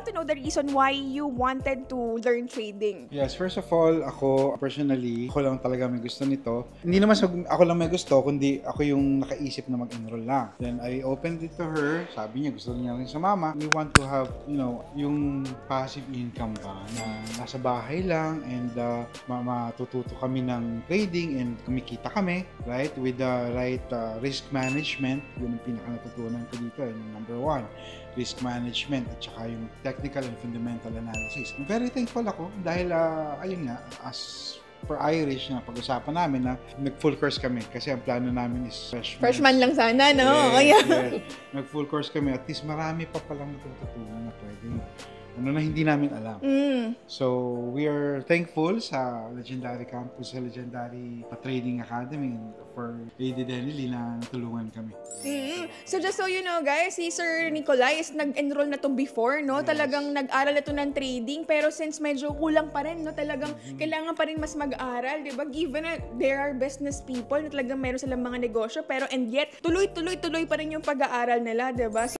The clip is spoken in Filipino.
want to know the reason why you wanted to learn trading. Yes, first of all, ako personally, ako lang talaga may gusto nito. Hindi naman ako lang may gusto, kundi ako yung nakaisip na mag-enroll na. Then I opened it to her. Sabi niya, gusto niya rin sumama. We want to have, yung passive income ba na nasa bahay lang and matututo kami ng trading and kumikita kami, right? With the right risk management. Yun ang pinaka-natutunan ko dito. Number 1. Risk management at saka yung technical and fundamental analysis. Very thankful ako dahil ayun nga, as per Irish na pag-usapan namin na nag-full course kami kasi ang plano namin is freshman lang sana, no? Yes. Nag-full course kami, at least marami pa palang natututunan na pwede na hindi namin alam. So, we are thankful sa Legendary Campus, sa Legendary Trading Academy for Lady Denny na natulungan kami. So, just so you know, guys, si Sir Nicolay is nag-enroll na to before, no? Yes. Talagang nag-aral na to ng trading, pero since medyo kulang pa rin, no? Talagang kailangan pa rin mas mag-aral, di ba? Given na there are business people na talagang meron silang mga negosyo, pero and yet, tuloy pa rin yung pag-aaral nila, di ba?